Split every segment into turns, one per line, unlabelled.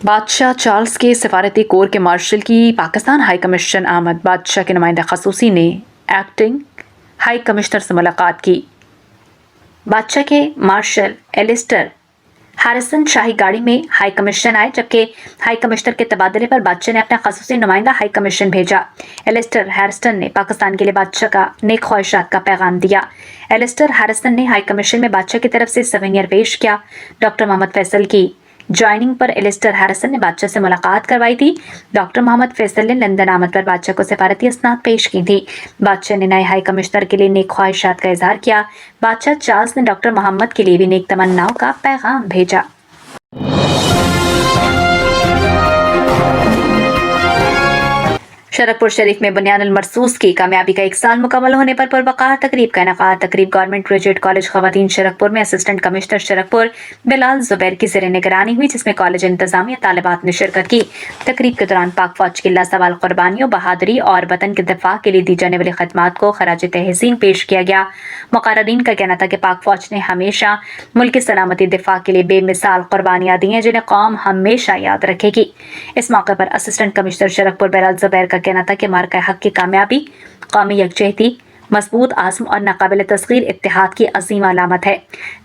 बादशाह चार्ल्स के सफारती कोर के मार्शल की पाकिस्तान हाई कमिश्नर अहमद बादशाह के नुमाइंदा खसूसी ने एक्टिंग हाई कमिश्नर से मुलाकात की। बादशाह के मार्शल एलिस्टर हैरिसन शाही गाड़ी में हाई कमिश्नर आए, जबकि हाई कमिश्नर के तबादले पर बादशाह ने अपना खसूसी नुमाइंदा हाई कमिश्नर भेजा। एलिस्टर हैरिसन ने पाकिस्तान के लिए बादशाह का नेक ख्वाहिशात का पैगाम दिया। एलिस्टर हैरिसन ने हाई कमिश्नर में बादशाह की तरफ से सवेनियर पेश किया। डॉक्टर मोहम्मद फैसल की ज्वाइनिंग पर एलिस्टर हैरिसन ने बादशाह से मुलाकात करवाई थी। डॉक्टर मोहम्मद फैसल ने लंदन आमद पर बादशाह को सिफारती इसनाद पेश की थी। बादशाह ने नए हाई कमिश्नर के लिए नेक ख्वाहिशात का इजहार किया। बादशाह चार्ल्स ने डॉक्टर मोहम्मद के लिए भी नेक तमन्नाओं का पैगाम भेजा। शरकपुर शरीफ में बुनियाद मरसूस की कामयाबी का 1 साल मुकम्मल होने पर पुरवकार तकरीब का इनेकाद। तकरीब गवर्नमेंट ग्रेजुएट कॉलेज खवातीन शरकपुर में असिस्टेंट कमिश्नर शरकपुर बिलाल जुबैर की ज़ेर निगरानी हुई, जिसमें कॉलेज इंतजामिया तालिबात ने शिरकत की। तकरीब के दौरान पाक फौज की लासवाल कुर्बानियों, बहादुरी और वतन के दिफा के लिए दी जाने वाली खदमात को खराज तहसीन पेश किया गया। मुक़र्रीन का कहना था कि पाक फौज ने हमेशा मुल्क की सलामती दिफा के लिए बेमिसाल कुर्बानियाँ दी हैं, जिन्हें कौम हमेशा याद रखेगी। इस मौके पर असिस्टेंट कमिश्नर शरकपुर बिलाल जुबैर का कहना था कि मार्का हक की कामयाबी कौमी यकजहती, मजबूत आज़म और नाकाबिल तस्गीर इत्तेहाद की अजीम अलामत है।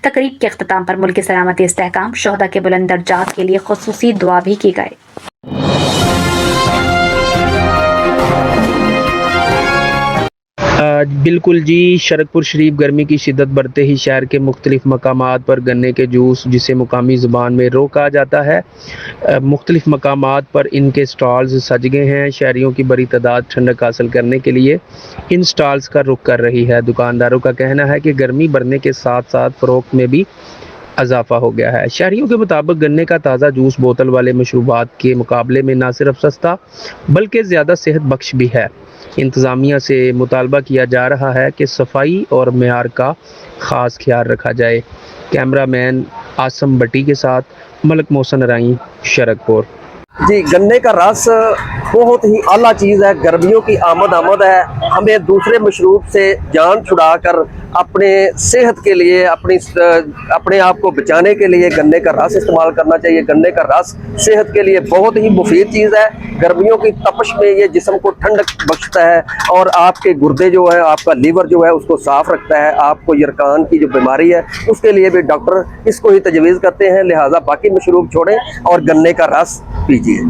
तकरीब के अख्ताम पर मुल्क की सलामती, इस्तेहकाम, शोहदा के बुलंद दर्जात के लिए खुसूसी दुआ भी की गई।
बिल्कुल जी, शरकपुर शरीफ गर्मी की शिद्दत बढ़ते ही शहर के मुख्तलिफ मकामात पर गन्ने के जूस, जिसे मुकामी ज़ुबान में रो कहा जाता है, मुख्तलिफ मकामात पर इनके स्टॉल्स सज गए हैं। शहरियों की बड़ी तादाद ठंडक हासिल करने के लिए इन स्टॉल्स का रुख कर रही है। दुकानदारों का कहना है कि गर्मी बढ़ने के साथ साथ फ़रोख्त में भी इजाफा हो गया है। शहरियों के मुताबिक गन्ने का ताज़ा जूस बोतल वाले मशरूबात के मुकाबले में न सिर्फ सस्ता बल्कि ज़्यादा सेहत बख्श भी है। इंतज़ामिया से मुतालबा किया जा रहा है कि सफाई और मेयार का ख़ास ख्याल रखा जाए। कैमरामैन आसम भट्टी के साथ मलक मोहसन राई, शरकपुर।
जी, गन्ने का रस बहुत ही आला चीज़ है। गर्मियों की आमद है। हमें दूसरे मशरूब से जान छुड़ाकर अपने सेहत के लिए, अपने आप को बचाने के लिए गन्ने का रस इस्तेमाल करना चाहिए। गन्ने का रस सेहत के लिए बहुत ही मुफीद चीज़ है। गर्मियों की तपश में ये जिस्म को ठंडक बख्शता है और आपके गुर्दे जो है, आपका लीवर जो है, उसको साफ़ रखता है। आपको यरकान की जो बीमारी है उसके लिए भी डॉक्टर इसको ही तजवीज़ करते हैं। लिहाजा बाकी मशरूब छोड़ें और गन्ने का रस पीजिए।